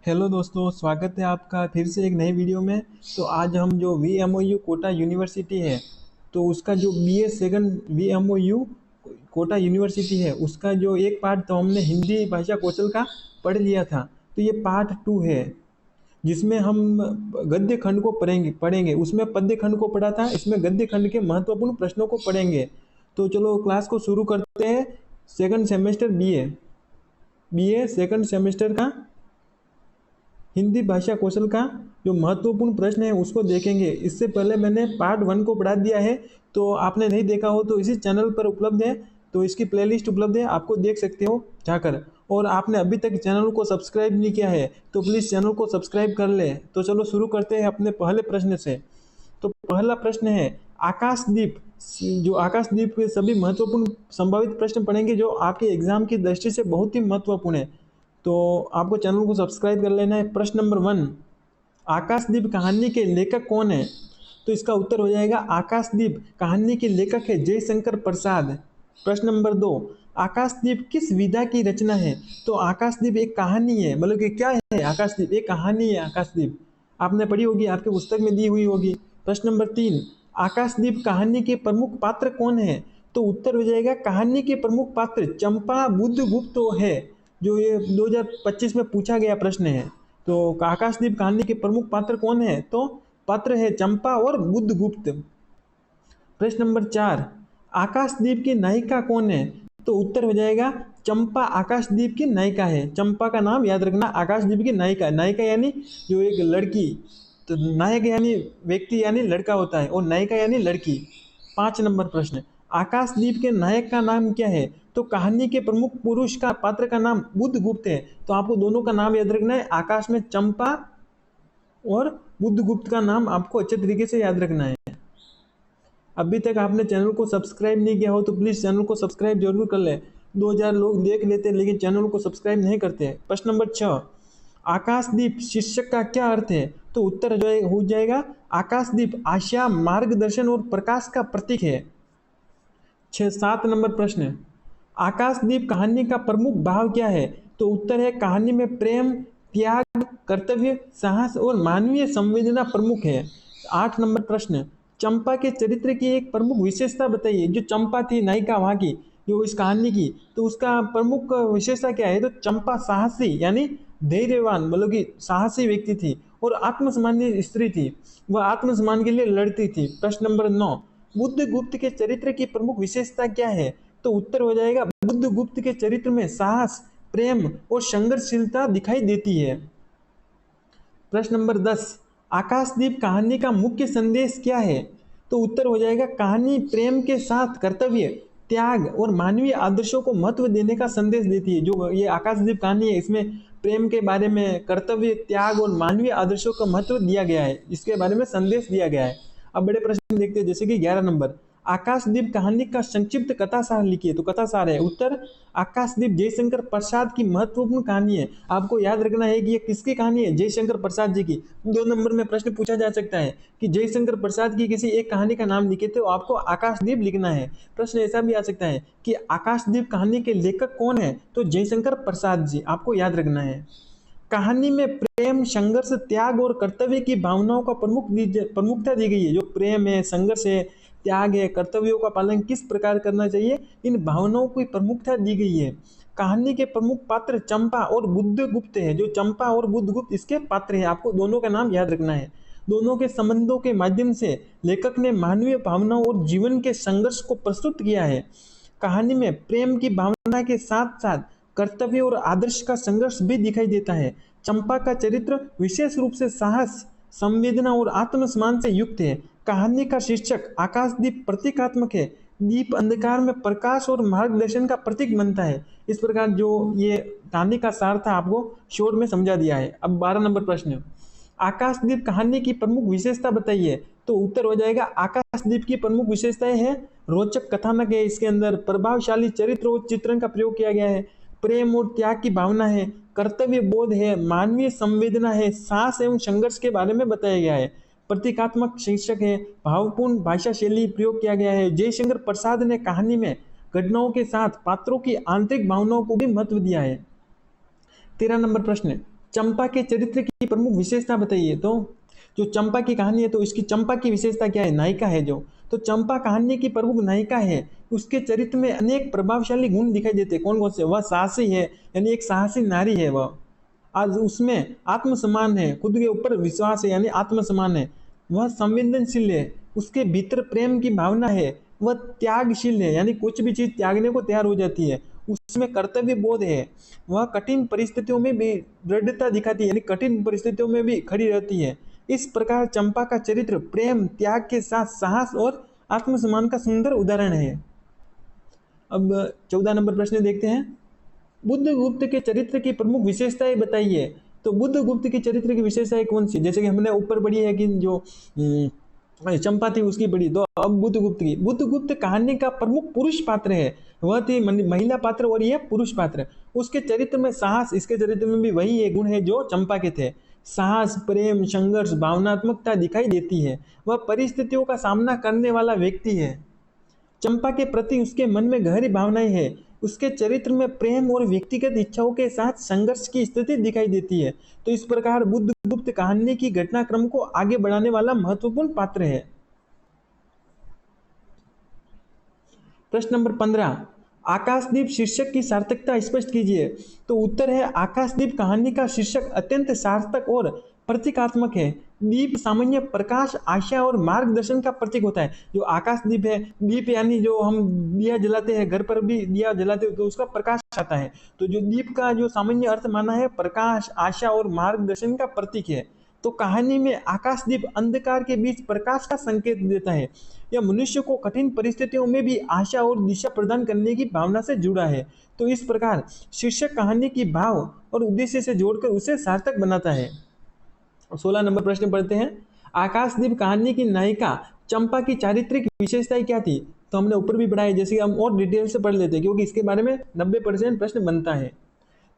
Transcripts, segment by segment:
Hello दोस्तों, स्वागत है आपका फिर से एक नई वीडियो में। तो आज हम जो VMOU कोटा यूनिवर्सिटी है, तो उसका जो BA second VMOU Kota university है, उसका जो एक पार्ट तो हमने हिंदी भाषा कौशल का पढ़ लिया था। तो ये पार्ट 2 है, जिसमें हम गद्य खंड को पढ़ेंगे। उसमें पद्य खंड को पढ़ा था, इसमें गद्य खंड के महत्वपूर्ण प्रश्नों को पढ़ेंगे। तो चलो क्लास को शुरू करते हैं। Second semester BA second semester का हिंदी भाषा कौशल का जो महत्वपूर्ण प्रश्न है उसको देखेंगे। इससे पहले मैंने पार्ट 1 को पढ़ा दिया है, तो आपने नहीं देखा हो तो इसी चैनल पर उपलब्ध है। तो इसकी प्लेलिस्ट उपलब्ध है, आपको देख सकते हो जाकर। और आपने अभी तक चैनल को सब्सक्राइब नहीं किया है तो प्लीज़ चैनल को सब्सक्राइब कर ले। तो चलो शुरू करते हैं अपने पहले प्रश्न से। तो पहला प्रश्न है आकाशदीप। जो आकाशदीप के सभी महत्वपूर्ण संभावित प्रश्न पढ़ेंगे जो आपके एग्जाम की दृष्टि से बहुत ही महत्वपूर्ण है। तो आपको चैनल को सब्सक्राइब कर लेना है। प्रश्न नंबर 1, आकाशदीप कहानी के लेखक कौन है? तो इसका उत्तर हो जाएगा आकाशदीप कहानी के लेखक है जयशंकर प्रसाद। प्रश्न नंबर 2, आकाशदीप किस विधा की रचना है? तो आकाशदीप एक कहानी है, मतलब कि क्या है आकाशदीप? एक कहानी है आकाशदीप, आपने पढ़ी होगी, आपके पुस्तक में दी हुई होगी। प्रश्न नंबर 3, आकाशदीप कहानी के प्रमुख पात्र कौन है? तो उत्तर हो जाएगा कहानी के प्रमुख पात्र चंपा बुद्धगुप्त है, जो ये 2025 में पूछा गया प्रश्न है। तो आकाशदीप कहानी के प्रमुख पात्र कौन है? तो पात्र है चंपा और बुद्धगुप्त। प्रश्न नंबर 4, आकाशदीप की नायिका कौन है? तो उत्तर हो जाएगा चंपा आकाशदीप की नायिका है। चंपा का नाम याद रखना, आकाशदीप की नायिका। नायिका यानी जो एक लड़की, तो नायक यानी व्यक्ति यानी लड़का होता है, और नायिका यानी लड़की। 5 नंबर प्रश्न, आकाशदीप के नायक का नाम क्या है? तो कहानी के प्रमुख पुरुष का पात्र का नाम बुद्धगुप्त है। तो आपको दोनों का नाम याद रखना है, आकाश में चंपा और बुद्धगुप्त का नाम आपको अच्छे तरीके से याद रखना है। अभी तक आपने चैनल को सब्सक्राइब नहीं किया हो तो प्लीज़ चैनल को सब्सक्राइब जरूर कर ले। 2000 लोग देख लेते हैं लेकिन चैनल को सब्सक्राइब नहीं करते। प्रश्न नंबर 6, आकाशदीप शीर्षक का क्या अर्थ है? तो उत्तर जो हो जाएगा आकाशदीप आशा, मार्गदर्शन और प्रकाश का प्रतीक है। 7 नंबर प्रश्न, आकाशदीप कहानी का प्रमुख भाव क्या है? तो उत्तर है कहानी में प्रेम, त्याग, कर्तव्य, साहस और मानवीय संवेदना प्रमुख है। 8 नंबर प्रश्न, चंपा के चरित्र की एक प्रमुख विशेषता बताइए। जो चंपा थी नायिका वहाँ की, जो इस कहानी की, तो उसका प्रमुख विशेषता क्या है? तो चंपा साहसी यानी धैर्यवान, मतलब कि साहसी व्यक्ति थी और आत्मसम्मानी स्त्री थी। वह आत्मसम्मान के लिए लड़ती थी। प्रश्न नंबर 9, बुद्धगुप्त के चरित्र की प्रमुख विशेषता क्या है? तो उत्तर हो जाएगा बुद्धगुप्त के चरित्र में साहस, प्रेम और संघर्षशीलता दिखाई देती है। प्रश्न नंबर 10, आकाशदीप कहानी का मुख्य संदेश क्या है? तो उत्तर हो जाएगा कहानी प्रेम के साथ कर्तव्य, त्याग और मानवीय आदर्शों को महत्व देने का संदेश देती है। जो ये आकाशदीप कहानी है, इसमें प्रेम के बारे में, कर्तव्य, त्याग और मानवीय आदर्शों का महत्व दिया गया है, इसके बारे में संदेश दिया गया है। अब बड़े प्रश्न देखते हैं, जैसे कि 11 नंबर, आकाशदीप कहानी का संक्षिप्त कथा सार लिखिए। तो कथा सार है उत्तर आकाशदीप जयशंकर प्रसाद की महत्वपूर्ण कहानी है। आपको याद रखना है कि ये किसकी कहानी है? जयशंकर प्रसाद जी की। 2 नंबर में प्रश्न पूछा जा सकता है कि जयशंकर प्रसाद की किसी एक कहानी का नाम लिखे, तो आपको आकाशदीप लिखना है। प्रश्न ऐसा भी आ सकता है कि आकाशदीप कहानी के लेखक कौन है? तो जयशंकर प्रसाद जी, आपको याद रखना है। कहानी में प्रेम, संघर्ष, त्याग और कर्तव्य की भावनाओं का प्रमुखता दी गई है। जो प्रेम है, संघर्ष है, त्याग है, कर्तव्यों का पालन किस प्रकार करना चाहिए, इन भावनाओं की प्रमुखता दी गई है। कहानी के प्रमुख पात्र चंपा और बुद्धगुप्त है। जो चंपा और बुद्धगुप्त इसके पात्र हैं, आपको दोनों का नाम याद रखना है। दोनों के संबंधों के माध्यम से लेखक ने मानवीय भावनाओं और जीवन के संघर्ष को प्रस्तुत किया है। कहानी में प्रेम की भावना के साथ साथ कर्तव्य और आदर्श का संघर्ष भी दिखाई देता है। चंपा का चरित्र विशेष रूप से साहस, संवेदना और आत्मसम्मान से युक्त है। कहानी का शीर्षक आकाशदीप प्रतीकात्मक है। दीप अंधकार में प्रकाश और मार्गदर्शन का प्रतीक बनता है। इस प्रकार जो ये कहानी का सार था आपको शोर में समझा दिया है। अब 12 नंबर प्रश्न, आकाशदीप कहानी की प्रमुख विशेषता बताइए। तो उत्तर हो जाएगा आकाशदीप की प्रमुख विशेषताएं हैं रोचक कथानक है, इसके अंदर प्रभावशाली चरित्र और चित्रण का प्रयोग किया गया है, प्रेम और त्याग की भावना है, कर्तव्य बोध है, मानवीय संवेदना है, साहस एवं संघर्ष के बारे में बताया गया है, प्रतीकात्मक शीर्षक है, भावपूर्ण भाषा शैली प्रयोग किया गया है। जयशंकर प्रसाद ने कहानी में घटनाओं के साथ पात्रों की आंतरिक भावनाओं को भी महत्व दिया है। 13 नंबर प्रश्न, चंपा के चरित्र की प्रमुख विशेषता बताइए। तो जो चंपा की कहानी है तो इसकी चंपा की विशेषता क्या है? नायिका है जो। तो चंपा कहानी की प्रमुख नायिका है, उसके चरित्र में अनेक प्रभावशाली गुण दिखाई देते हैं। कौन कौन से? वह साहसी है, यानी एक साहसी नारी है वह। आज उसमें आत्मसम्मान है, खुद के ऊपर विश्वास है यानी आत्मसम्मान है। वह संवेदनशील है, उसके भीतर प्रेम की भावना है। वह त्यागशील है, यानी कुछ भी चीज त्यागने को तैयार हो जाती है। उसमें कर्तव्य बोध है। वह कठिन परिस्थितियों में भी दृढ़ता दिखाती है, यानी कठिन परिस्थितियों में भी खड़ी रहती है। इस प्रकार चंपा का चरित्र प्रेम, त्याग के साथ साहस और आत्मसम्मान का सुंदर उदाहरण है। अब 14 नंबर प्रश्न देखते हैं। बुद्धगुप्त के चरित्र की प्रमुख विशेषताएं बताइए। तो बुद्धगुप्त की चरित्र की विशेषताएं कौन सी? जैसे कि हमने ऊपर पढ़ी है कि जो चंपा थी उसकी पढ़ी, तो अब बुद्धगुप्त कहानी का प्रमुख पुरुष पात्र है। वह थी महिला पात्र और यह पुरुष पात्र। उसके चरित्र में साहस, इसके चरित्र में भी वही एक गुण है जो चंपा के थे। साहस, प्रेम, संघर्ष, भावनात्मकता दिखाई देती है। वह परिस्थितियों का सामना करने वाला व्यक्ति है। चंपा के प्रति उसके मन में गहरी भावनाएं हैं। उसके चरित्र में प्रेम और व्यक्तिगत इच्छाओं के साथ संघर्ष की स्थिति दिखाई देती है। तो इस प्रकार बुद्धगुप्त कहानी की घटनाक्रम को आगे बढ़ाने वाला महत्वपूर्ण पात्र है। प्रश्न नंबर 15, आकाशदीप शीर्षक की सार्थकता स्पष्ट कीजिए। तो उत्तर है, आकाशदीप कहानी का शीर्षक अत्यंत सार्थक और प्रतीकात्मक है। दीप सामान्य प्रकाश, आशा और मार्गदर्शन का प्रतीक होता है। जो आकाशदीप है, दीप यानी जो हम दिया जलाते हैं, घर पर भी दिया जलाते हैं तो उसका प्रकाश आता है। तो जो दीप का जो सामान्य अर्थ माना है, प्रकाश, आशा और मार्गदर्शन का प्रतीक है। तो कहानी में आकाशदीप अंधकार के बीच प्रकाश का संकेत देता है। यह मनुष्य को कठिन परिस्थितियों में भी आशा और दिशा प्रदान करने की भावना से जुड़ा है। तो इस प्रकार शीर्षक कहानी की भाव और उद्देश्य से जोड़कर उसे सार्थक बनाता है। 16 नंबर प्रश्न पढ़ते हैं। आकाशदीप कहानी की नायिका चंपा की चारित्रिक विशेषताएं क्या थी? तो हमने ऊपर भी पढ़ा है, जैसे हम और डिटेल से पढ़ लेते हैं क्योंकि इसके बारे में 90% प्रश्न बनता है।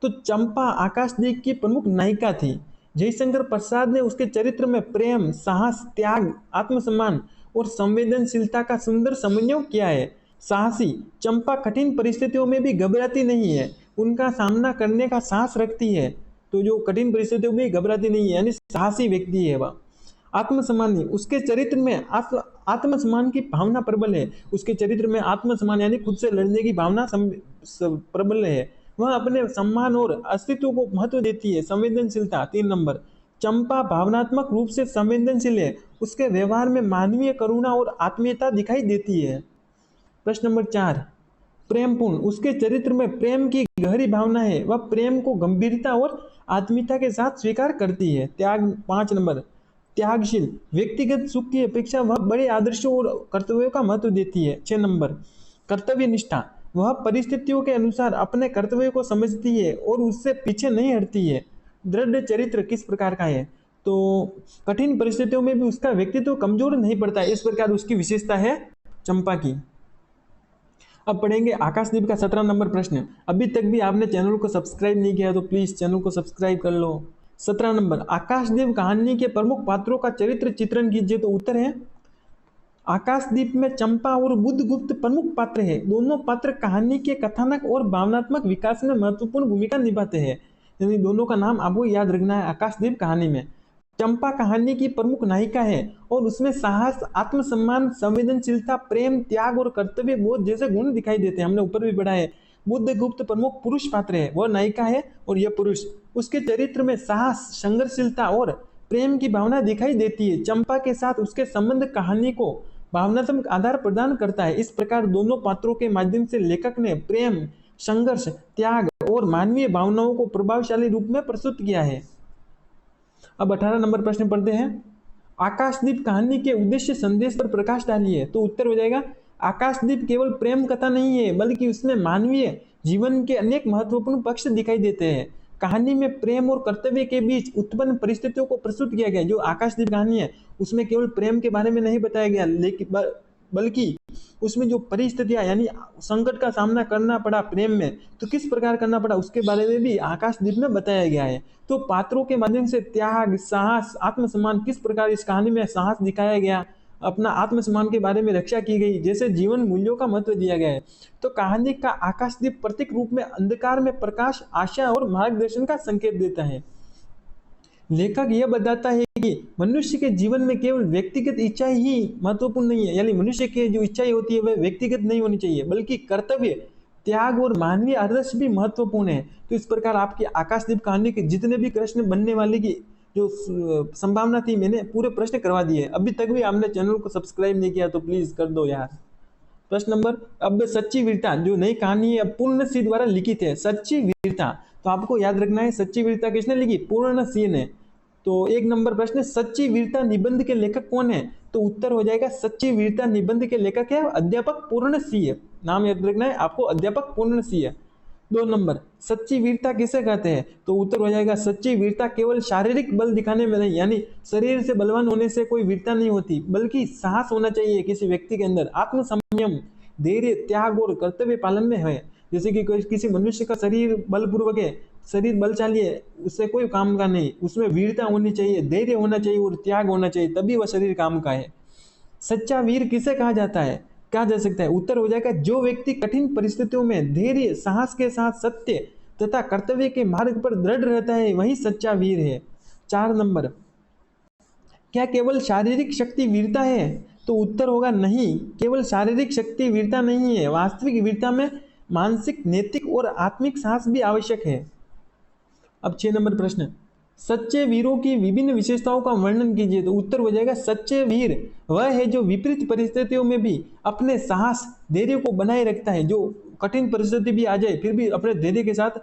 तो चंपा आकाशदीप की प्रमुख नायिका थी। जयशंकर प्रसाद ने उसके चरित्र में प्रेम, साहस, त्याग, आत्मसम्मान और संवेदनशीलता का सुंदर समन्वय किया है। साहसी, चंपा कठिन परिस्थितियों में भी घबराती नहीं है, उनका सामना करने का साहस रखती है। तो जो कठिन परिस्थितियों में घबराती नहीं है यानी साहसी व्यक्ति है वह। आत्मसम्मानी, उसके चरित्र में आत्मसम्मान की भावना प्रबल है। उसके चरित्र में आत्मसम्मान यानी खुद से लड़ने की भावना प्रबल है। वह अपने सम्मान और अस्तित्व को महत्व देती है। संवेदनशीलता 3 नंबर, चंपा भावनात्मक रूप से संवेदनशील है। उसके व्यवहार में मानवीय करुणा और आत्मीयता दिखाई देती है। प्रश्न नंबर 4, प्रेमपूर्ण, उसके चरित्र में प्रेम की गहरी भावना है। वह प्रेम को गंभीरता और आत्मीयता के साथ स्वीकार करती है। त्याग 5 नंबर, त्यागशील, व्यक्तिगत सुख की अपेक्षा वह बड़े आदर्शों और कर्तव्यों का महत्व देती है। 6 नंबर, कर्तव्य निष्ठा, वह परिस्थितियों के अनुसार अपने कर्तव्य को समझती है और उससे पीछे नहीं हटती है। दृढ़ चरित्र किस प्रकार का है? तो कठिन परिस्थितियों में भी उसका व्यक्तित्व कमजोर नहीं पड़ता है, इस प्रकार उसकी विशेषता है चंपा की। अब पढ़ेंगे आकाशदीप का 17 नंबर प्रश्न। अभी तक भी आपने चैनल को सब्सक्राइब नहीं किया तो प्लीज चैनल को सब्सक्राइब कर लो। 17 नंबर, आकाशदीप कहानी के प्रमुख पात्रों का चरित्र चित्रण कीजिए। तो उत्तर है, आकाशदीप में चंपा और बुद्धगुप्त प्रमुख पात्र है। दोनों पात्र कहानी के कथानक और भावनात्मक विकास में महत्वपूर्ण भूमिका निभाते हैं। यानी दोनों का नाम आपको याद रखना है आकाशदीप कहानी में। चंपा कहानी की प्रमुख नायिका है और उसमें साहस, आत्मसम्मान, संवेदनशीलता, प्रेम, त्याग और कर्तव्य बोध जैसे गुण दिखाई देते हैं। हमने ऊपर भी पढ़ा है। बुद्धगुप्त प्रमुख पुरुष पात्र है, वह नायिका है और यह पुरुष। उसके चरित्र में साहस, संघर्षशीलता और प्रेम की भावना दिखाई देती है। चंपा के साथ उसके संबंध कहानी को भावनात्मक आधार प्रदान करता है। इस प्रकार दोनों पात्रों के माध्यम से लेखक ने प्रेम, संघर्ष, त्याग और मानवीय भावनाओं को प्रभावशाली रूप में प्रस्तुत किया है। अब 18 नंबर प्रश्न पढ़ते हैं। आकाशदीप कहानी के उद्देश्य संदेश पर प्रकाश डालिए। तो उत्तर हो जाएगा, आकाशदीप केवल प्रेम कथा नहीं है बल्कि उसमें मानवीय जीवन के अनेक महत्वपूर्ण पक्ष दिखाई देते हैं। कहानी में प्रेम और कर्तव्य के बीच उत्पन्न परिस्थितियों को प्रस्तुत किया गया। जो आकाशदीप कहानी है उसमें केवल प्रेम के बारे में नहीं बताया गया, लेकिन बल्कि उसमें जो परिस्थितियां यानी संकट का सामना करना पड़ा प्रेम में, तो किस प्रकार करना पड़ा उसके बारे में भी आकाशदीप में बताया गया है। तो पात्रों के माध्यम से त्याग, साहस, आत्मसम्मान, किस प्रकार इस कहानी में साहस दिखाया गया, अपना आत्मसम्मान के बारे में रक्षा की गई, जैसे जीवन मूल्यों का महत्व दिया गया है। तो कहानी का आकाशदीप प्रतीक रूप में अंधकार में प्रकाश, आशा और मार्गदर्शन का संकेत देता है। लेखक यह बताता है कि मनुष्य के जीवन में केवल व्यक्तिगत इच्छाएं ही महत्वपूर्ण नहीं है, यानी मनुष्य की जो इच्छाएं होती है वह व्यक्तिगत नहीं होनी चाहिए, बल्कि कर्तव्य, त्याग और मानवीय आदर्श भी महत्वपूर्ण है। तो इस प्रकार आपकी आकाशदीप कहानी के जितने भी प्रश्न बनने वाले की जो संभावना थी, मैंने पूरे प्रश्न करवा दिए। अभी तक भी आपने चैनल को सब्सक्राइब नहीं किया तो प्लीज कर दो यार। प्रश्न नंबर, अब सच्ची वीरता जो नई कहानी है पूर्ण सिंह द्वारा लिखित है। सच्ची वीरता, तो आपको याद रखना है सच्ची वीरता किसने लिखी, पूर्ण सिंह ने। तो एक नंबर प्रश्न, सच्ची वीरता निबंध के लेखक कौन है? तो उत्तर हो जाएगा सच्ची वीरता निबंध के लेखक है अध्यापक पूर्ण सिंह। नाम याद रखना है आपको, अध्यापक पूर्ण सिंह। दो नंबर, सच्ची वीरता किसे कहते हैं? तो उत्तर हो जाएगा सच्ची वीरता केवल शारीरिक बल दिखाने में नहीं, यानी शरीर से बलवान होने से कोई वीरता नहीं होती, बल्कि साहस होना चाहिए किसी व्यक्ति के अंदर, आत्मसंयम, धैर्य, त्याग और कर्तव्य पालन में है। जैसे कि किसी मनुष्य का शरीर बलपूर्वक है, शरीर बलशाली है, उससे कोई काम का नहीं, उसमें वीरता होनी चाहिए, धैर्य होना चाहिए और त्याग होना चाहिए, तभी वह शरीर काम का है। सच्चा वीर किसे कहा जाता है, कहा जा सकता है? उत्तर हो जाएगा जो व्यक्ति कठिन परिस्थितियों में धैर्य, साहस के साथ सत्य तथा कर्तव्य के मार्ग पर दृढ़ रहता है, वही सच्चा वीर है। 4 नंबर, क्या केवल शारीरिक शक्ति वीरता है? तो उत्तर होगा नहीं, केवल शारीरिक शक्ति वीरता नहीं है। वास्तविक वीरता में मानसिक, नैतिक और आत्मिक साहस भी आवश्यक है। अब 6 नंबर प्रश्न, सच्चे वीरों की विभिन्न विशेषताओं का वर्णन कीजिए। तो उत्तर हो जाएगा सच्चे वीर वह है जो विपरीत परिस्थितियों में भी अपने साहस, धैर्य को बनाए रखता है, जो कठिन परिस्थिति भी आ जाए फिर भी अपने धैर्य के साथ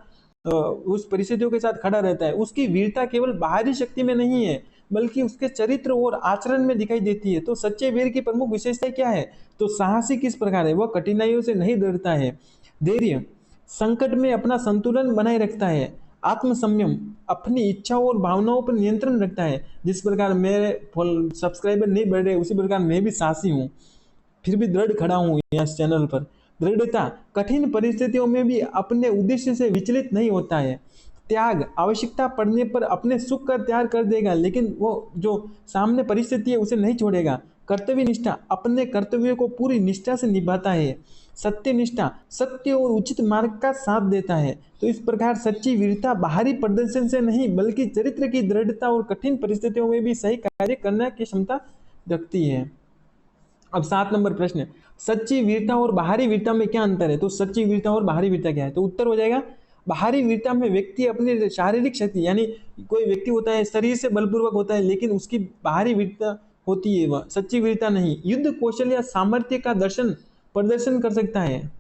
उस परिस्थितियों के साथ खड़ा रहता है। उसकी वीरता केवल बाहरी शक्ति में नहीं है, बल्कि उसके चरित्र और आचरण में दिखाई देती है। तो सच्चे वीर की प्रमुख विशेषता क्या है? तो साहसी किस प्रकार है? वह कठिनाइयों से नहीं डरता है। धैर्य, संकट में अपना संतुलन बनाए रखता है। आत्मसंयम, अपनी इच्छाओं और भावनाओं पर नियंत्रण रखता है। जिस प्रकार मेरे सब्सक्राइबर नहीं बढ़ रहे उसी प्रकार मैं भी साहसी हूँ, फिर भी दृढ़ खड़ा हूँ यहाँ चैनल पर। दृढ़ता, कठिन परिस्थितियों में भी अपने उद्देश्य से विचलित नहीं होता है। त्याग, आवश्यकता पड़ने पर अपने सुख का त्याग कर देगा, लेकिन वो जो सामने परिस्थिति है उसे नहीं छोड़ेगा। कर्तव्य निष्ठा, अपने कर्तव्यों को पूरी निष्ठा से निभाता है। सत्यनिष्ठा, सत्य और उचित मार्ग का साथ देता है। तो इस प्रकार सच्ची वीरता बाहरी प्रदर्शन से नहीं, बल्कि चरित्र की दृढ़ता और कठिन परिस्थितियों में भी सही कार्य करने की क्षमता रखती है। अब 7 नंबर प्रश्न, सच्ची वीरता और बाहरी वीरता में क्या अंतर है? तो सच्ची वीरता और बाहरी वीरता क्या है? तो उत्तर हो जाएगा बाहरी वीरता में व्यक्ति अपनी शारीरिक शक्ति, यानी कोई व्यक्ति होता है शरीर से बलपूर्वक होता है, लेकिन उसकी बाहरी वीरता होती है, वह सच्ची वीरता नहीं। युद्ध कौशल या सामर्थ्य का प्रदर्शन कर सकता है।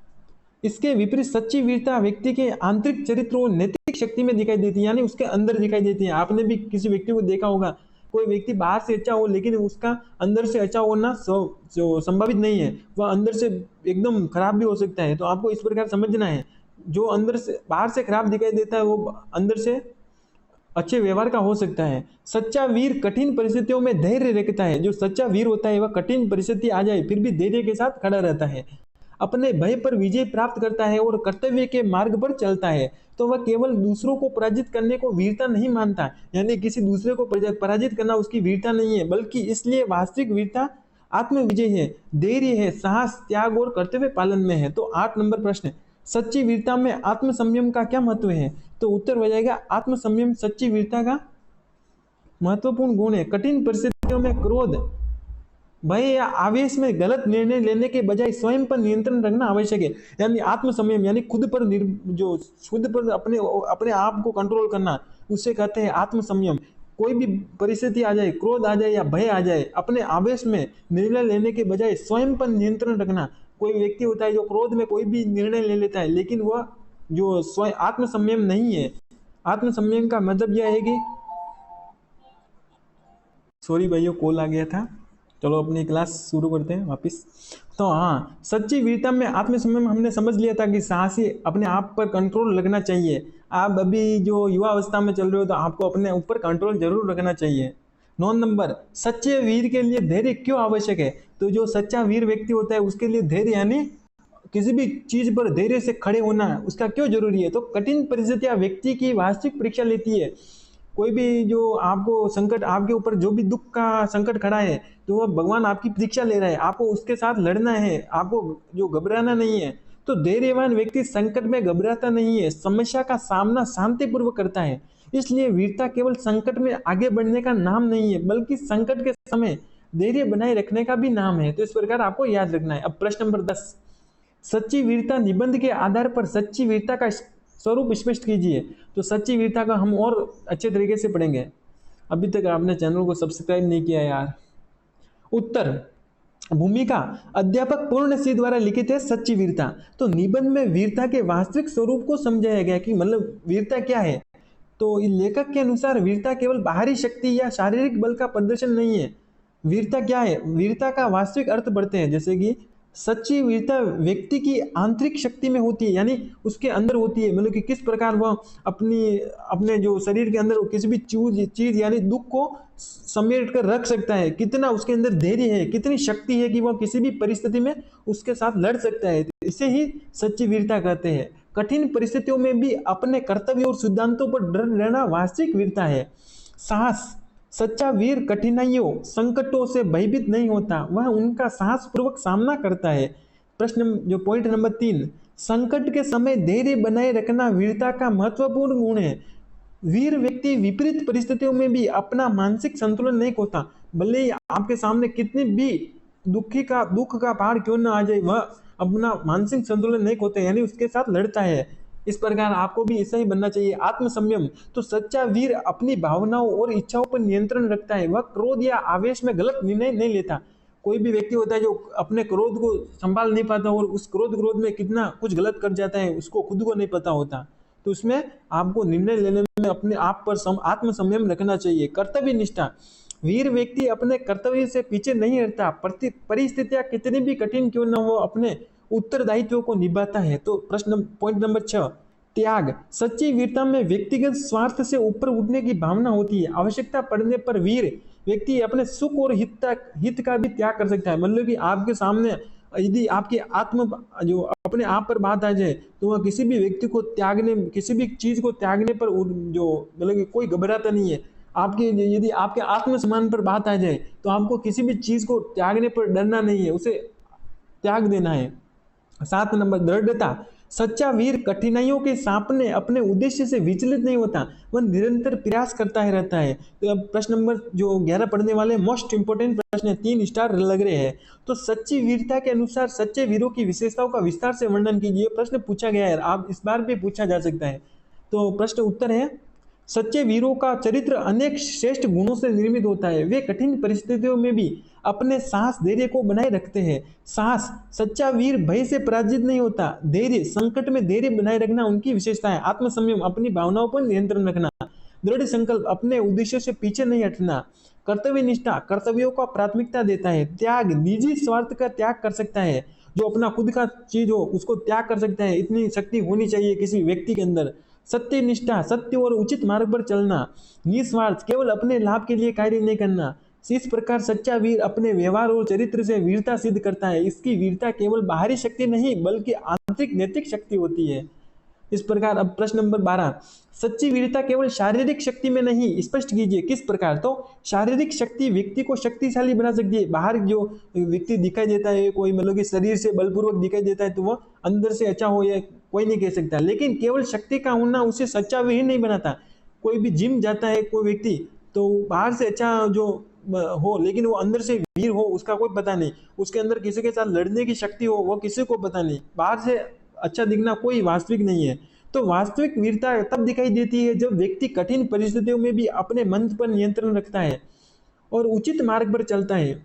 इसके विपरीत सच्ची वीरता व्यक्ति के आंतरिक चरित्र और नैतिक शक्ति में दिखाई देती है, यानी उसके अंदर दिखाई देती है। आपने भी किसी व्यक्ति को देखा होगा, कोई व्यक्ति बाहर से अच्छा हो लेकिन उसका अंदर से अच्छा होना जो संभावित नहीं है, वह अंदर से एकदम खराब भी हो सकता है। तो आपको इस प्रकार समझना है, जो अंदर से बाहर से खराब दिखाई देता है वो अंदर से अच्छे व्यवहार का हो सकता है। सच्चा वीर कठिन परिस्थितियों में धैर्य रखता है। जो सच्चा वीर होता है वह कठिन परिस्थिति आ जाए फिर भी धैर्य के साथ खड़ा रहता है, अपने भय पर विजय प्राप्त करता है और कर्तव्य के मार्ग पर चलता है। तो वह केवल दूसरों को पराजित करने को वीरता नहीं मानता, यानी किसी दूसरे को पराजित करना उसकी वीरता नहीं है, बल्कि इसलिए वास्तविक वीरता आत्म विजय है, धैर्य है, साहस, त्याग और कर्तव्य पालन में है। तो 8 नंबर प्रश्न, सच्ची वीरता में आत्म संयम का क्या महत्व है? तो उत्तर हो जाएगा आत्म संयम सच्ची वीरता का महत्वपूर्ण गुण है। कठिन परिस्थितियों में क्रोध, भय या आवेश में गलत निर्णय लेने के बजाय स्वयं पर नियंत्रण रखना आवश्यक है। यानी आत्म संयम, यानी खुद पर अपने अपने आप को कंट्रोल करना, उसे कहते हैं आत्म संयम। कोई भी परिस्थिति आ जाए, क्रोध आ जाए या भय आ जाए, अपने आवेश में निर्णय लेने के बजाय स्वयं पर नियंत्रण रखना। कोई व्यक्ति होता है जो क्रोध में कोई भी निर्णय ले लेता है, लेकिन वह जो स्वयं आत्म संयम नहीं है। आत्म संयम का मतलब यह है कि, सॉरी भाइयों कॉल आ गया था, चलो अपनी क्लास शुरू करते हैं वापस। तो हाँ, सच्ची वीरता में आत्मसंयम हमने समझ लिया था कि साहसी, अपने आप पर कंट्रोल रखना चाहिए। आप अभी जो युवा अवस्था में चल रहे हो तो आपको अपने ऊपर कंट्रोल जरूर रखना चाहिए। 9 नंबर, सच्चे वीर के लिए धैर्य क्यों आवश्यक है? तो जो सच्चा वीर व्यक्ति होता है उसके लिए धैर्य, यानी किसी भी चीज पर धैर्य से खड़े होना उसका क्यों जरूरी है? तो कठिन परिस्थितियां व्यक्ति की वास्तविक परीक्षा लेती है। कोई भी जो आपको संकट, आपके ऊपर जो भी दुख का संकट खड़ा है, तो वह भगवान आपकी परीक्षा ले रहा है, आपको उसके साथ लड़ना है, आपको जो घबराना नहीं है। तो धैर्यवान व्यक्ति संकट में घबराता नहीं है, समस्या का सामना शांतिपूर्वक करता है। इसलिए वीरता केवल संकट में आगे बढ़ने का नाम नहीं है, बल्कि संकट के समय धैर्य बनाए रखने का भी नाम है। तो इस प्रकार आपको याद रखना है। अब प्रश्न नंबर 10, सच्ची वीरता निबंध के आधार पर सच्ची वीरता का स्वरूप स्पष्ट कीजिए। तो सच्ची वीरता का हम और अच्छे तरीके से पढ़ेंगे। अभी तक आपने चैनल को सब्सक्राइब नहीं किया यार। उत्तर, भूमिका अध्यापक पूर्ण सिंह द्वारा लिखित है सच्ची वीरता। तो निबंध में वीरता के वास्तविक स्वरूप को समझाया गया कि मतलब वीरता क्या है। तो लेखक के अनुसार वीरता केवल बाहरी शक्ति या शारीरिक बल का प्रदर्शन नहीं है। वीरता क्या है, वीरता का वास्तविक अर्थ बढ़ते हैं, जैसे कि सच्ची वीरता व्यक्ति की आंतरिक शक्ति में होती है, यानी उसके अंदर होती है। मतलब कि किस प्रकार वह अपने जो शरीर के अंदर किसी भी चीज यानी दुख को समेट कर रख सकता है, कितना उसके अंदर धैर्य है, कितनी शक्ति है कि वह किसी भी परिस्थिति में उसके साथ लड़ सकता है। इसे ही सच्ची वीरता कहते हैं। कठिन परिस्थितियों में भी अपने कर्तव्य और सिद्धांतों पर डट रहना वास्तविक वीरता है। साहस, सच्चा वीर कठिनाइयों संकटों से भयभीत नहीं होता, वह उनका साहस पूर्वक सामना करता है। प्रश्न जो पॉइंट नंबर 3, संकट के समय धैर्य बनाए रखना वीरता का महत्वपूर्ण गुण है। वीर व्यक्ति विपरीत परिस्थितियों में भी अपना मानसिक संतुलन नहीं खोता, भले ही आपके सामने कितनी भी दुख का पहाड़ क्यों ना आ जाए, वह अपना मानसिक संतुलन नहीं खोते, यानी उसके साथ लड़ता है। इस प्रकार आपको भी ऐसा ही बनना चाहिए। आत्मसंयम, तो सच्चा वीर अपनी भावनाओं और इच्छाओं पर नियंत्रण रखता है, वह क्रोध या आवेश में गलत निर्णय नहीं लेता। कोई भी व्यक्ति होता है जो अपने क्रोध को संभाल नहीं पाता और उस क्रोध में कितना कुछ गलत कर जाता है, उसको खुद को नहीं पता होता। तो उसमें आपको निर्णय लेने में अपने आप पर आत्मसंयम रखना चाहिए। कर्तव्य निष्ठा, वीर व्यक्ति अपने कर्तव्य से पीछे नहीं हटता, परिस्थितियां कितनी भी कठिन क्यों न हो अपने उत्तरदायित्व को निभाता है। तो प्रश्न पॉइंट नंबर 6, त्याग, सच्ची वीरता में व्यक्तिगत स्वार्थ से ऊपर उठने की भावना होती है। आवश्यकता पड़ने पर वीर व्यक्ति अपने सुख और हित का भी त्याग कर सकता है। मतलब कि आपके सामने यदि आपके जो अपने आप पर बात आ जाए तो वह किसी भी व्यक्ति को त्यागने, किसी भी चीज को त्यागने पर जो मतलब कि कोई घबराता नहीं है। आपके यदि आपके आत्मसम्मान पर बात आ जाए तो आपको किसी भी चीज को त्यागने पर डरना नहीं है, उसे त्याग देना है। 7 नंबर, दृढ़ता, सच्चा वीर कठिनाइयों के सामने अपने उद्देश्य से विचलित नहीं होता, वह निरंतर प्रयास करता है रहता है। तो अब प्रश्न नंबर जो 11 पढ़ने वाले मोस्ट इंपोर्टेंट प्रश्न है, 3 स्टार लग रहे हैं। तो सच्ची वीरता के अनुसार सच्चे वीरों की विशेषताओं का विस्तार से वर्णन कीजिए। प्रश्न पूछा गया है, आप इस बार भी पूछा जा सकता है। तो प्रश्न उत्तर है, सच्चे वीरों का चरित्र अनेक श्रेष्ठ गुणों से निर्मित होता है। वे कठिन परिस्थितियों में भी अपने साहस धैर्य को बनाए रखते हैं। साहस, सच्चा वीर भय से पराजित नहीं होता। धैर्य, संकट में धैर्य बनाए रखना उनकी विशेषता है। आत्मसंयम, अपनी भावनाओं पर नियंत्रण रखना। दृढ़ संकल्प, अपने उद्देश्य से पीछे नहीं हटना। कर्तव्य निष्ठा, कर्तव्यों को प्राथमिकता देता है। त्याग, निजी स्वार्थ का त्याग कर सकता है, जो अपना खुद का चीज हो उसको त्याग कर सकता है, इतनी शक्ति होनी चाहिए किसी व्यक्ति के अंदर। सत्य निष्ठा, सत्य और उचित मार्ग पर चलना। निस्वार्थ, केवल अपने लाभ के लिए कार्य नहीं करना। इस प्रकार सच्चा वीर अपने व्यवहार और चरित्र से वीरता सिद्ध करता है। इसकी वीरता केवल बाहरी शक्ति नहीं बल्कि आंतरिक नैतिक शक्ति होती है। इस प्रकार अब प्रश्न नंबर 12, सच्ची वीरता केवल शारीरिक शक्ति में नहीं, स्पष्ट कीजिए किस प्रकार। तो शारीरिक शक्ति व्यक्ति को शक्तिशाली बना सकती है। बाहर जो व्यक्ति दिखाई देता है, कोई मतलब कि शरीर से बलपूर्वक दिखाई देता है, तो वह अंदर से अच्छा हो या कोई नहीं कह सकता। लेकिन केवल शक्ति का होना उसे सच्चा वीर नहीं बनाता। कोई भी जिम जाता है कोई व्यक्ति, तो बाहर से अच्छा जो हो लेकिन वो अंदर से वीर हो उसका कोई पता नहीं। उसके अंदर किसी के साथ लड़ने की शक्ति हो वो किसी को पता नहीं। बाहर से अच्छा दिखना कोई वास्तविक नहीं है। तो वास्तविक वीरता तब दिखाई देती है जब व्यक्ति कठिन परिस्थितियों में भी अपने मन पर नियंत्रण रखता है और उचित मार्ग पर चलता है।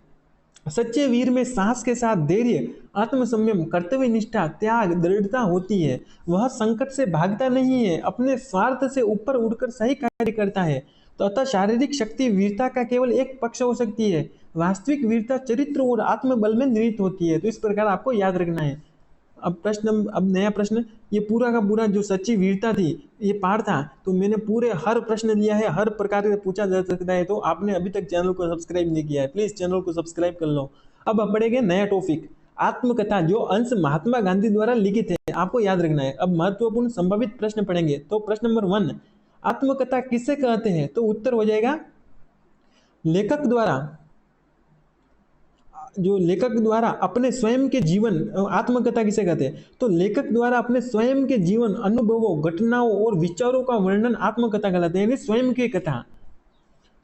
सच्चे वीर में साहस के साथ धैर्य, आत्मसंयम, कर्तव्य निष्ठा, त्याग, दृढ़ता होती है। वह संकट से भागता नहीं है, अपने स्वार्थ से ऊपर उठकर सही कार्य करता है। तो अतः शारीरिक शक्ति वीरता का केवल एक पक्ष हो सकती है। वास्तविक वीरता चरित्र और आत्मबल में निहित होती है। तो इस प्रकार आपको याद रखना है। अब नया प्रश्न, ये पूरा का पूरा जो सच्ची वीरता थी ये पाठ था, तो मैंने पूरे हर प्रश्न लिया है, हर प्रकार से पूछा जा सकता है। तो आपने अभी तक चैनल को सब्सक्राइब नहीं किया है, प्लीज चैनल को सब्सक्राइब कर लो। अब हम पढ़ेंगे नया टॉपिक, आत्मकथा, जो अंश महात्मा गांधी द्वारा लिखित है, आपको याद रखना है। अब महत्वपूर्ण संभावित प्रश्न पढ़ेंगे। तो प्रश्न नंबर 1, आत्मकथा किसे कहते हैं। तो उत्तर हो जाएगा लेखक द्वारा जो लेखक द्वारा अपने स्वयं के जीवन, आत्मकथा किसे कहते हैं, तो लेखक द्वारा अपने स्वयं के जीवन, अनुभवों, घटनाओं और विचारों का वर्णन आत्मकथा कहलाते हैं, यानी स्वयं की कथा।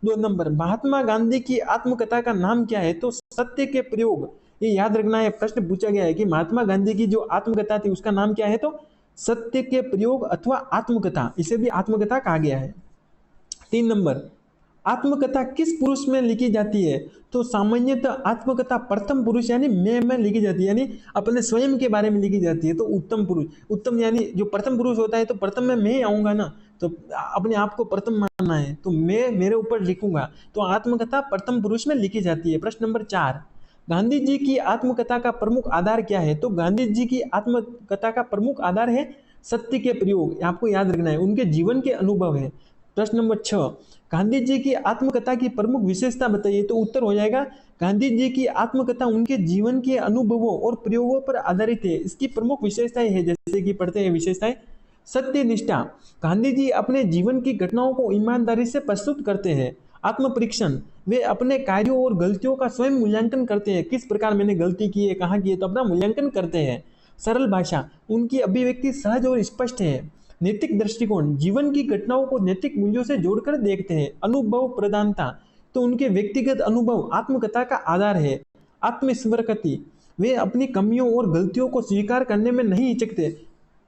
2 नंबर, महात्मा गांधी की आत्मकथा का नाम क्या है, तो सत्य के प्रयोग। ये याद रखना है, प्रश्न पूछा गया है कि महात्मा गांधी की जो आत्मकथा थी उसका नाम क्या है, तो सत्य के प्रयोग अथवा आत्मकथा, इसे भी आत्मकथा कहा गया है। 3 नंबर, आत्मकथा किस पुरुष में लिखी जाती है, तो सामान्यतः आत्मकथा प्रथम पुरुष यानी मैं में लिखी जाती है, यानी अपने स्वयं के बारे में लिखी जाती है। तो उत्तम पुरुष, उत्तम यानी जो प्रथम पुरुष होता है, तो प्रथम में मैं ही आऊंगा ना, तो अपने आप को प्रथम मानना है, तो मैं मेरे ऊपर लिखूंगा, तो आत्मकथा प्रथम पुरुष में लिखी जाती है। प्रश्न नंबर 4, गांधी जी की आत्मकथा का प्रमुख आधार क्या है, तो गांधी जी की आत्मकथा का प्रमुख आधार है सत्य के प्रयोग, आपको याद रखना है, उनके जीवन के अनुभव है। प्रश्न नंबर 6, गांधी जी की आत्मकथा की प्रमुख विशेषता बताइए, तो उत्तर हो जाएगा गांधी जी की आत्मकथा उनके जीवन के अनुभवों और प्रयोगों पर आधारित है। इसकी प्रमुख विशेषताएं है, जैसे कि पढ़ते हैं विशेषताएं। सत्य निष्ठा, गांधी जी अपने जीवन की घटनाओं को ईमानदारी से प्रस्तुत करते हैं। आत्म परीक्षण, वे अपने कार्यों और गलतियों का स्वयं मूल्यांकन करते हैं, किस प्रकार मैंने गलती की है, कहाँ की है, तो अपना मूल्यांकन करते हैं। सरल भाषा, उनकी अभिव्यक्ति सहज और स्पष्ट है। नैतिक दृष्टिकोण, जीवन की घटनाओं को नैतिक मूल्यों से जोड़कर देखते हैं। अनुभव प्रधानता, तो उनके व्यक्तिगत अनुभव आत्मकथा का आधार है। आत्मस्वीकृति, वे अपनी कमियों और गलतियों को स्वीकार करने में नहीं हिचकते।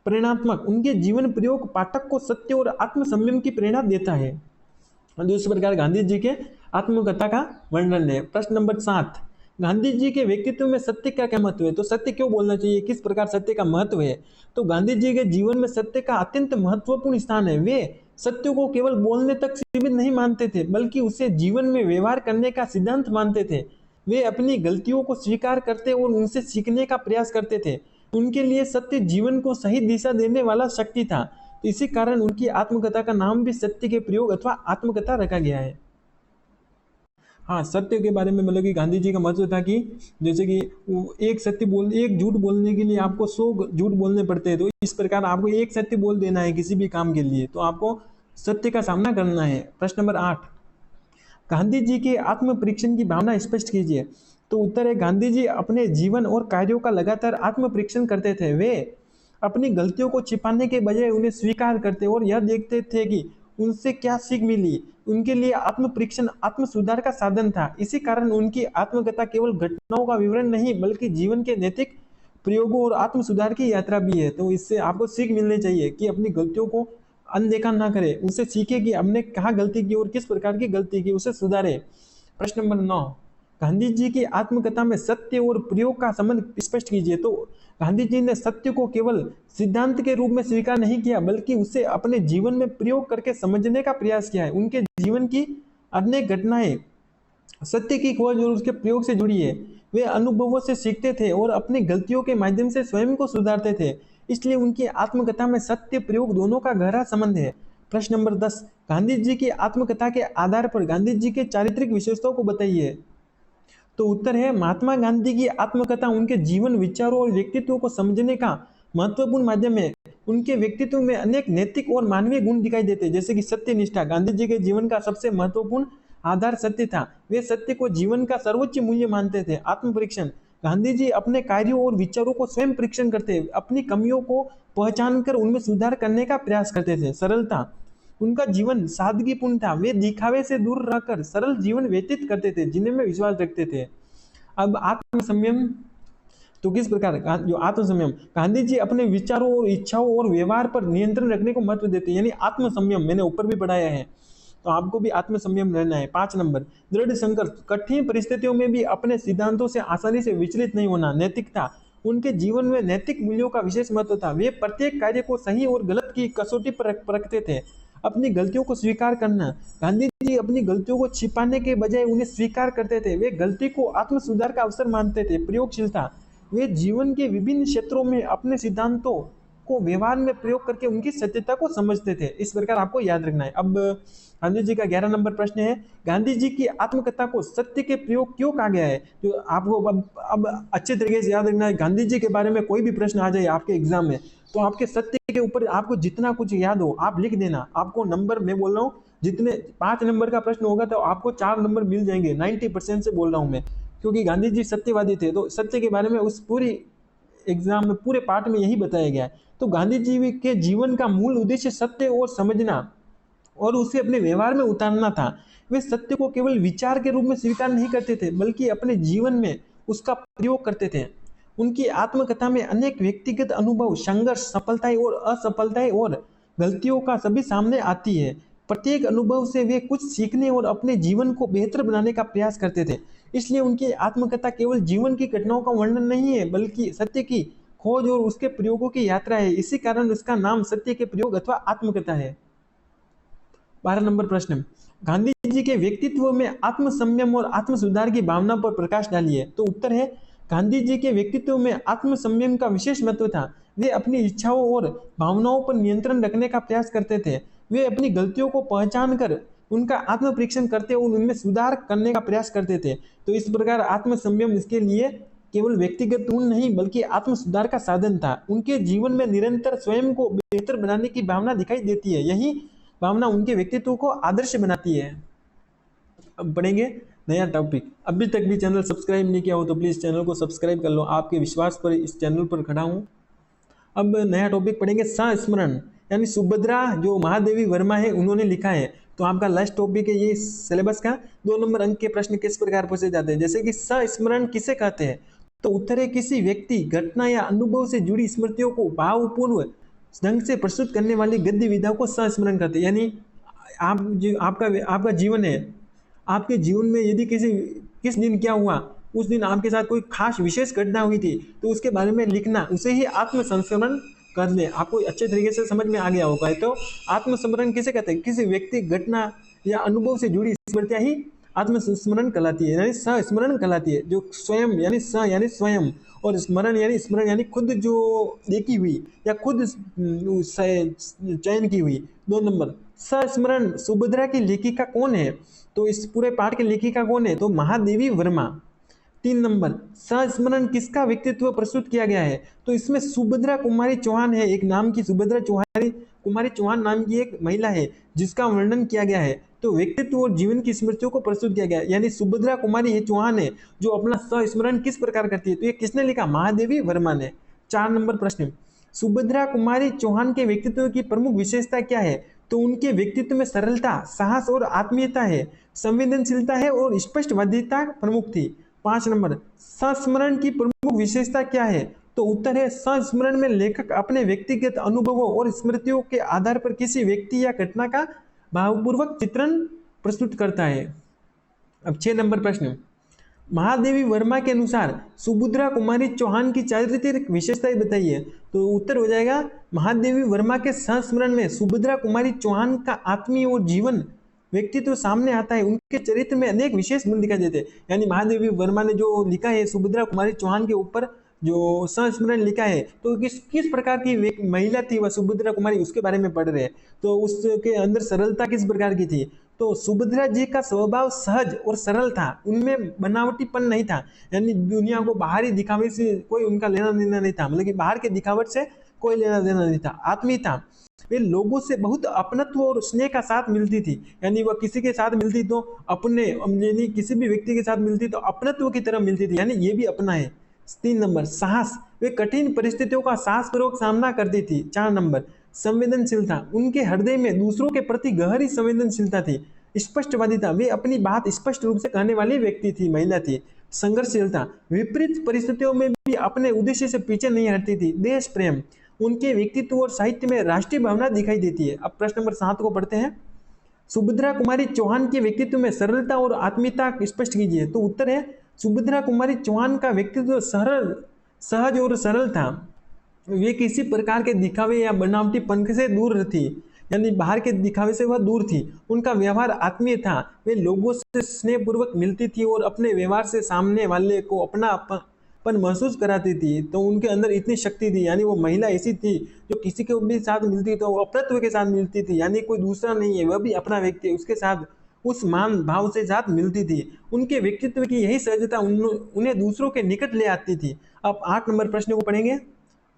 प्रेरणात्मक, उनके जीवन प्रयोग पाठक को सत्य और आत्म संयम की प्रेरणा देता है। दूसरे प्रकार गांधी जी के आत्मकथा का वर्णन है। प्रश्न नंबर 7, गांधी जी के व्यक्तित्व में सत्य का क्या महत्व है, तो सत्य क्यों बोलना चाहिए, किस प्रकार सत्य का महत्व है, तो गांधी जी के जीवन में सत्य का अत्यंत महत्वपूर्ण स्थान है। वे सत्य को केवल बोलने तक सीमित नहीं मानते थे, बल्कि उसे जीवन में व्यवहार करने का सिद्धांत मानते थे। वे अपनी गलतियों को स्वीकार करते और उनसे सीखने का प्रयास करते थे। उनके लिए सत्य जीवन को सही दिशा देने वाला शक्ति था। तो इसी कारण उनकी आत्मकथा का नाम भी सत्य के प्रयोग अथवा आत्मकथा रखा गया है। हाँ, सत्य के बारे में मतलब कि गांधी जी का महत्व था कि जैसे कि एक झूठ बोलने के लिए आपको 100 झूठ बोलने पड़ते हैं, तो इस प्रकार आपको एक सत्य बोल देना है किसी भी काम के लिए, तो आपको सत्य का सामना करना है। प्रश्न नंबर 8, गांधी जी के आत्म परीक्षण की भावना स्पष्ट कीजिए, तो उत्तर है गांधी जी अपने जीवन और कार्यों का लगातार आत्म परीक्षण करते थे। वे अपनी गलतियों को छिपाने के बजाय उन्हें स्वीकार करते और यह देखते थे कि उनसे क्या सीख मिली। उनके लिए आत्म परीक्षण आत्म सुधार का साधन था। इसी कारण उनकी आत्मकथा केवल घटनाओं का विवरण नहीं, बल्कि जीवन के नैतिक प्रयोगों और आत्म सुधार की यात्रा भी है। तो इससे आपको सीख मिलनी चाहिए कि अपनी गलतियों को अनदेखा ना करे, उससे सीखे कि हमने कहाँ गलती की और किस प्रकार की गलती की, उसे सुधारे। प्रश्न नंबर 9, गांधी जी की आत्मकथा में सत्य और प्रयोग का संबंध स्पष्ट कीजिए, तो गांधी जी ने सत्य को केवल सिद्धांत के रूप में स्वीकार नहीं किया, बल्कि उसे अपने जीवन में प्रयोग करके समझने का प्रयास किया है। उनके जीवन की अनेक घटनाएं सत्य की खोज और उसके प्रयोग से जुड़ी है। वे अनुभवों से सीखते थे और अपनी गलतियों के माध्यम से स्वयं को सुधारते थे, इसलिए उनकी आत्मकथा में सत्य प्रयोग दोनों का गहरा संबंध है। प्रश्न नंबर 10, गांधी जी की आत्मकथा के आधार पर गांधी जी के चारित्रिक विशेषताओं को बताइए, तो उत्तर है महात्मा गांधी की आत्मकथा उनके जीवन, विचारों और व्यक्तित्व को समझने का महत्वपूर्ण माध्यम है। उनके व्यक्तित्व में अनेक नैतिक और मानवीय गुण दिखाई देते हैं, जैसे कि सत्य निष्ठा, गांधी जी के जीवन का सबसे महत्वपूर्ण आधार सत्य था। वे सत्य को जीवन का सर्वोच्च मूल्य मानते थे। आत्म परीक्षण, गांधी जी अपने कार्यों और विचारों को स्वयं परीक्षण करते, अपनी कमियों को पहचान कर उनमें सुधार करने का प्रयास करते थे। सरलता, उनका जीवन सादगीपूर्ण था। वे दिखावे से दूर रहकर सरल जीवन व्यतीत करते थे, जिन्हें में विश्वास रखते थे। अब आत्म संयम, तो किस प्रकार जो आत्म संयम, गांधी जी अपने विचारों और इच्छाओं और व्यवहार पर नियंत्रण रखने को महत्व देते हैं, यानी आत्म संयम मैंने ऊपर भी पढ़ाया है, तो आपको भी आत्म संयम रहना है। 5 नंबर, दृढ़ संघर्ष, कठिन परिस्थितियों में भी अपने सिद्धांतों से आसानी से विचलित नहीं होना। नैतिकता, उनके जीवन में नैतिक मूल्यों का विशेष महत्व था। वे प्रत्येक कार्य को सही और गलत की कसौटी पर रखते थे। अपनी गलतियों को स्वीकार करना, गांधी जी अपनी गलतियों को छिपाने के बजाय उन्हें स्वीकार करते थे। वे गलती को आत्म सुधार का अवसर मानते थे। प्रयोगशीलता, वे जीवन के विभिन्न क्षेत्रों में अपने सिद्धांतों को व्यवहार में प्रयोग करके उनकी सत्यता को समझते थे। इस प्रकार आपको याद रखना है। अब गांधी जी का 11 नंबर प्रश्न है, गांधी जी की आत्मकथा को सत्य के प्रयोग क्यों कहा गया है, तो आपको अब अच्छे तरीके से याद रखना है। गांधी जी के बारे में कोई भी प्रश्न आ जाए आपके एग्जाम में, तो आपके सत्य के ऊपर आपको जितना कुछ याद हो आप लिख देना। आपको नंबर मैं बोल रहा हूँ, जितने 5 नंबर का प्रश्न होगा तो आपको 4 नंबर मिल जाएंगे, 90% से बोल रहा हूँ मैं। क्योंकि गांधी जी सत्यवादी थे, तो सत्य के बारे में उस पूरी एग्जाम में, पूरे पाठ में यही बताया गया है। तो गांधी जी के जीवन का मूल उद्देश्य सत्य और समझना और उसे अपने व्यवहार में उतारना था। वे सत्य को केवल विचार के रूप में स्वीकार नहीं करते थे, बल्कि अपने जीवन में उसका प्रयोग करते थे। उनकी आत्मकथा में अनेक व्यक्तिगत अनुभव, संघर्ष, सफलताएं और असफलताएं और गलतियों का सभी सामने आती है। प्रत्येक अनुभव से वे कुछ सीखने और अपने जीवन को बेहतर बनाने का प्रयास करते थे। इसलिए उनकी आत्मकथा केवल जीवन की घटनाओं का वर्णन नहीं है, बल्कि सत्य की खोज और उसके प्रयोगों की यात्रा है। इसी कारण उसका नाम सत्य के प्रयोग अथवा आत्मकथा है। 12 नंबर प्रश्न, गांधी जी के व्यक्तित्व में आत्म संयम और आत्म सुधार की भावना पर प्रकाश डालिए। तो उत्तर है, गांधी जी के व्यक्तित्व में आत्म संयम का विशेष महत्व था। वे अपनी इच्छाओं और भावनाओं पर नियंत्रण रखने का प्रयास करते थे। वे अपनी गलतियों को पहचान कर उनका आत्म परीक्षण करते और उनमें सुधार करने का प्रयास करते थे। तो इस प्रकार आत्म संयम इसके लिए केवल व्यक्तिगत गुण नहीं, बल्कि आत्म सुधार का साधन था। उनके जीवन में निरंतर स्वयं को बेहतर बनाने की भावना दिखाई देती है। यही भावना उनके व्यक्तित्व को आदर्श बनाती है। अब पढ़ेंगे नया टॉपिक। अभी तक भी चैनल सब्सक्राइब नहीं किया हो तो प्लीज़ चैनल को सब्सक्राइब कर लो। आपके विश्वास पर इस चैनल पर खड़ा हूँ। अब नया टॉपिक पढ़ेंगे, संस्मरण, यानी सुभद्रा जो महादेवी वर्मा है उन्होंने लिखा है। तो आपका लास्ट टॉपिक है ये सिलेबस का। 2 नंबर अंक के प्रश्न किस प्रकार पूछे जाते हैं, जैसे कि संस्मरण किसे कहते हैं। तो उत्तर है, किसी व्यक्ति, घटना या अनुभव से जुड़ी स्मृतियों को भावपूर्ण ढंग से प्रस्तुत करने वाली गद्य विधा को संस्मरण कहते हैं। यानी आपका जीवन है, आपके जीवन में यदि किस दिन क्या हुआ, उस दिन आपके साथ कोई खास विशेष घटना हुई थी, तो उसके बारे में लिखना, उसे ही आत्मसंस्मरण कर ले। आपको अच्छे तरीके से समझ में आ गया होगा। तो आत्मस्मरण किसे कहते हैं, किसी व्यक्ति, घटना या अनुभव से जुड़ी स्मृतियां ही आत्मस्मरण कहलाती है, यानी संस्मरण कहलाती है। जो स्वयं यानी यानी स्वयं, और स्मरण यानी खुद जो देखी हुई या खुद चयन की हुई। 2 नंबर, संस्मरण सुभद्रा की लेखिका कौन है। तो इस पूरे पाठ की लेखिका कौन है, तो महादेवी वर्मा। 3 नंबर, संस्मरण किसका व्यक्तित्व प्रस्तुत किया गया है। तो इसमें सुभद्रा कुमारी चौहान है, एक नाम की सुभद्रा कुमारी चौहान नाम की एक महिला है जिसका वर्णन किया गया है। तो व्यक्तित्व और जीवन की स्मृतियों को प्रस्तुत किया गया है, यानी सुभद्रा कुमारी है चौहान है जो अपना संस्मरण किस प्रकार करती है। तो ये किसने लिखा, महादेवी वर्मा ने। 4 नंबर प्रश्न, सुभद्रा कुमारी चौहान के व्यक्तित्व की प्रमुख विशेषता क्या है। तो उनके व्यक्तित्व में सरलता, साहस और आत्मीयता है, संवेदनशीलता है और स्पष्टवादिता प्रमुख थी। 5 नंबर, संस्मरण की प्रमुख विशेषता क्या है। तो उत्तर है, संस्मरण में लेखक अपने व्यक्तिगत अनुभवों और स्मृतियों के आधार पर किसी व्यक्ति या घटना का भावपूर्वक चित्रण प्रस्तुत करता है। अब 6 नंबर प्रश्न, महादेवी वर्मा के अनुसार सुभद्रा कुमारी चौहान की चारित्रिक विशेषताएं बताइए। तो उत्तर हो जाएगा, महादेवी वर्मा के संस्मरण में सुभद्रा कुमारी चौहान का आत्मीय और जीवन व्यक्तित्व सामने आता है। उनके चरित्र में अनेक विशेष गुण दिखाई देते हैं। यानी महादेवी वर्मा ने जो लिखा है सुभद्रा कुमारी चौहान के ऊपर जो संस्मरण लिखा है, तो किस प्रकार की महिला थी वह सुभद्रा कुमारी, उसके बारे में पढ़ रहे हैं। तो उसके अंदर सरलता किस प्रकार की थी। तो सुभद्रा जी का स्वभाव सहज और सरल था, उनमें बनावटीपन नहीं था। यानी दुनिया को बाहरी दिखावे से कोई उनका लेना देना नहीं था, मतलब कि बाहर के दिखावट से कोई लेना देना नहीं था, आत्मीय था। वे लोगों से बहुत अपनत्व और स्नेह का साथ मिलती थी। यानी वह किसी के साथ मिलती तो अपने, यानी किसी भी व्यक्ति के साथ मिलती तो अपनत्व की तरह मिलती थी, यानी ये भी अपना है। 3 नंबर, साहस, वे कठिन परिस्थितियों का साहसपूर्वक सामना करती थी। 4 नंबर, संवेदनशीलता, उनके हृदय में दूसरों के प्रति गहरी संवेदनशीलता थी। स्पष्टवादिता, वे अपनी बात स्पष्ट रूप से कहने वाली व्यक्ति थी, महिला थी। संघर्षशीलता, विपरीत परिस्थितियों में भी अपने उद्देश्य से पीछे नहीं हटती थी। देश प्रेम, उनके व्यक्तित्व और साहित्य में राष्ट्रीय भावना दिखाई देती है। अब प्रश्न नंबर 7 को पढ़ते हैं, सुभद्रा कुमारी चौहान के व्यक्तित्व में सरलता और आत्मीयता स्पष्ट कीजिए। तो उत्तर है, सुभद्रा कुमारी चौहान का व्यक्तित्व सरल, सहज और सरल था। वे किसी प्रकार के दिखावे या बनावटीपन से दूर थी, यानी बाहर के दिखावे से वह दूर थी। उनका व्यवहार आत्मीय था, वे लोगों से स्नेहपूर्वक मिलती थी और अपने व्यवहार से सामने वाले को अपनापन महसूस कराती थी। तो उनके अंदर इतनी शक्ति थी, यानी वो महिला ऐसी थी जो किसी के भी साथ मिलती तो वो अपनत्व के साथ मिलती थी, यानी कोई दूसरा नहीं है, वह भी अपना व्यक्ति है, उसके साथ उस मान भाव से साथ मिलती थी। उनके व्यक्तित्व की यही सहजता उन्हें दूसरों के निकट ले आती थी। अब 8 नंबर प्रश्न को पढ़ेंगे,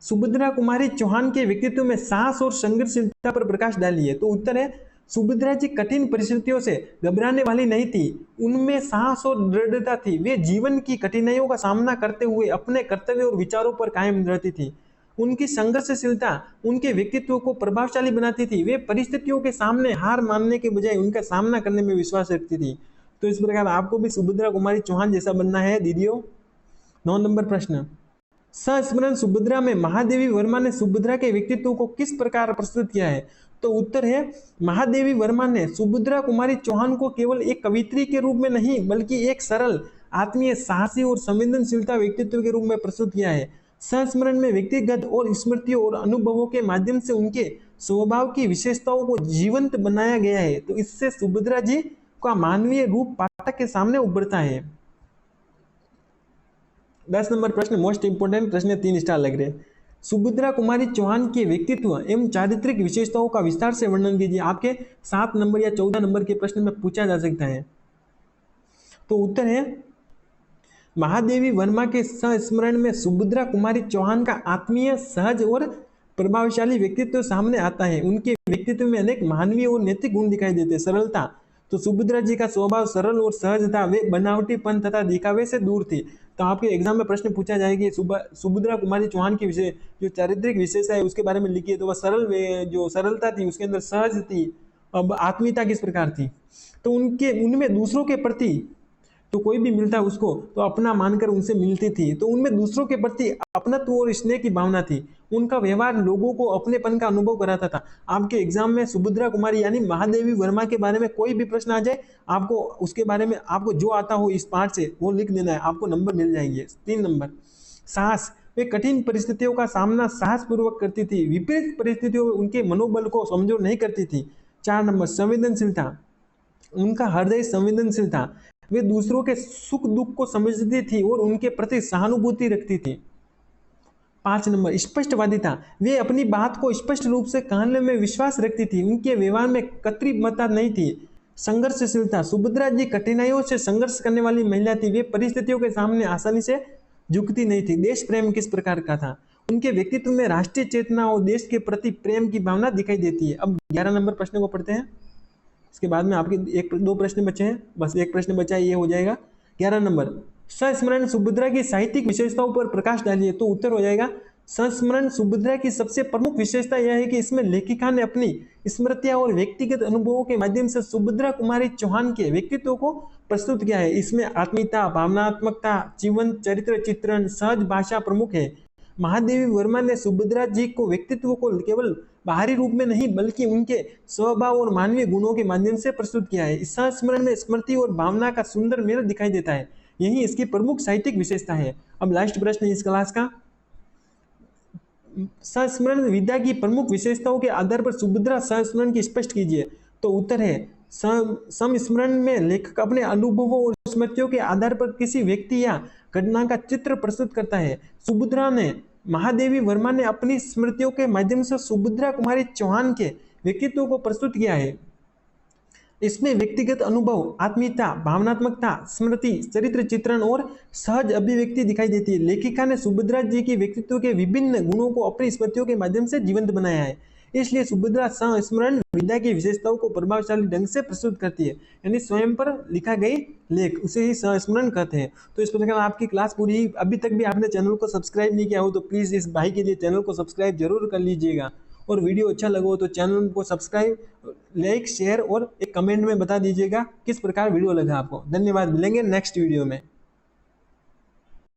सुभद्रा कुमारी चौहान के व्यक्तित्व में साहस और संघर्षशीलता पर प्रकाश डालिए। तो उत्तर है, सुभद्रा जी कठिन परिस्थितियों से घबराने वाली नहीं थी, उनमें साहस और दृढ़ता थी। वे जीवन की कठिनाइयों का सामना करते हुए अपने कर्तव्य और विचारों पर कायम रहती थी। उनकी संघर्षशीलता उनके व्यक्तित्व को प्रभावशाली बनाती थी। वे परिस्थितियों के सामने हार मानने के बजाय उनका सामना करने में विश्वास रखती थी। तो इस प्रकार आपको भी सुभद्रा कुमारी चौहान जैसा बनना है दीदियों। 9 नंबर प्रश्न, संस्मरण सुभद्रा में महादेवी वर्मा ने सुभद्रा के व्यक्तित्व को किस प्रकार प्रस्तुत किया है? तो उत्तर है, महादेवी वर्मा ने सुभद्रा कुमारी चौहान को केवल एक कवित्री के रूप में नहीं बल्कि एक सरल, आत्मीय, साहसी और संवेदनशीलता व्यक्तित्व के रूप में प्रस्तुत किया है। संस्मरण में व्यक्तिगत और स्मृतियों और अनुभवों के माध्यम से उनके स्वभाव की विशेषताओं को जीवंत बनाया गया है। तो इससे सुभद्रा जी का मानवीय रूप पाठक के सामने उभरता है। 10 नंबर प्रश्न मोस्ट इंपोर्टेंट प्रश्न, 3 स्टार लग रहे। सुभद्रा कुमारी चौहान के व्यक्तित्व एवं चारित्रिक विशेषताओं का विस्तार से वर्णन कीजिए। आपके 7 नंबर या 14 नंबर के प्रश्न में पूछा जा सकता है। तो उत्तर है, महादेवी वर्मा के संस्मरण में सुभद्रा कुमारी चौहान का आत्मीय, सहज और प्रभावशाली व्यक्तित्व सामने आता है। उनके व्यक्तित्व में अनेक मानवीय और नैतिक गुण दिखाई देते हैं। सरलता, तो सुभद्रा जी का स्वभाव सरल और सहज था। वे बनावटीपन तथा दिखावे से दूर थी। तो आपके एग्जाम में प्रश्न पूछा जाएगा सुभद्रा कुमारी चौहान की विषय जो चारित्रिक विशेषता है उसके बारे में लिखिए। तो वह जो सरलता थी, उसके अंदर सहज थी। अब आत्मीयता किस प्रकार थी? तो उनमें दूसरों के प्रति, तो कोई भी मिलता है उसको तो अपना मानकर उनसे मिलती थी। तो उनमें दूसरों के प्रति अपनत्व और स्नेह की भावना थी। उनका व्यवहार लोगों को अपनेपन का अनुभव कराता था। आपके एग्जाम में सुभद्रा कुमारी यानी महादेवी वर्मा के बारे में कोई भी प्रश्न आ जाए, आपको उसके बारे में आपको जो आता हो इस पाठ से वो लिख देना है, आपको नंबर मिल जाएंगे। 3 नंबर, साहस, वे कठिन परिस्थितियों का सामना साहस पूर्वक करती थी। विपरीत परिस्थितियों में उनके मनोबल को कमजोर नहीं करती थी। 4 नंबर, संवेदनशीलता, उनका हृदय संवेदनशील था। वे दूसरों के सुख दुख को समझती थी और उनके प्रति सहानुभूति रखती थी। 5 नंबर, स्पष्टवादिता, वे अपनी बात को स्पष्ट रूप से कहने में विश्वास रखती थी। उनके व्यवहार में कृत्रिमता नहीं थी। संघर्षशीलता, सुभद्रा जी कठिनाइयों से संघर्ष करने वाली महिला थी। वे परिस्थितियों के सामने आसानी से झुकती नहीं थी। देश प्रेम किस प्रकार का था? उनके व्यक्तित्व में राष्ट्रीय चेतना और देश के प्रति प्रेम की भावना दिखाई देती है। अब 11 नंबर प्रश्न को पढ़ते हैं। इसके बाद में आपके 2 प्रश्न बचे हैं, बस एक प्रश्न बचा है, ये हो जाएगा। 11 नंबर, संस्मरण सुभद्रा की साहित्यिक विशेषताओं पर प्रकाश डालिए। तो उत्तर हो जाएगा, संस्मरण सुभद्रा की सबसे प्रमुख विशेषता यह है कि इसमें लेखिका ने अपनी स्मृतियां और व्यक्तिगत अनुभवों के माध्यम से सुभद्रा कुमारी चौहान के व्यक्तित्व को प्रस्तुत किया है। इसमें आत्मीयता, भावनात्मकता, जीवन चरित्र चित्रण, सहज भाषा प्रमुख है। महादेवी वर्मा ने सुभद्रा जी को व्यक्तित्व को केवल बाहरी रूप में नहीं बल्कि उनके स्वभाव और मानवीय गुणों के माध्यम से प्रस्तुत किया है। इस संस्मरण में स्मृति और भावना का सुंदर मेल दिखाई देता है। यही इसकी प्रमुख साहित्यिक विशेषता है। अब लास्ट प्रश्न इस क्लास का, संस्मरण विद्या की प्रमुख विशेषताओं के आधार पर सुभद्रा संस्मरण की स्पष्ट कीजिए। तो उत्तर है, संस्मरण में लेखक अपने अनुभवों और स्मृतियों के आधार पर किसी व्यक्ति या घटना का चित्र प्रस्तुत करता है। सुभद्रा ने महादेवी वर्मा ने अपनी स्मृतियों के माध्यम से सुभद्रा कुमारी चौहान के व्यक्तित्व को प्रस्तुत किया है। इसमें व्यक्तिगत अनुभव, आत्मीयता, भावनात्मकता, स्मृति, चरित्र चित्रण और सहज अभिव्यक्ति दिखाई देती है। लेखिका ने सुभद्रा जी के व्यक्तित्व के विभिन्न गुणों को अपनी स्मृतियों के माध्यम से जीवंत बनाया है। इसलिए सुभद्रा संस्मरण विद्या की विशेषताओं को प्रभावशाली ढंग से प्रस्तुत करती है, यानी स्वयं पर लिखा गई लेख, उसे ही संस्मरण कहते हैं। तो इस प्रकार आपकी क्लास पूरी। अभी तक भी आपने चैनल को सब्सक्राइब नहीं किया हो तो प्लीज़ इस भाई के लिए चैनल को सब्सक्राइब जरूर कर लीजिएगा। और वीडियो अच्छा लगा हो तो चैनल को सब्सक्राइब, लाइक, शेयर और एक कमेंट में बता दीजिएगा किस प्रकार वीडियो लगा आपको। धन्यवाद, मिलेंगे नेक्स्ट वीडियो में।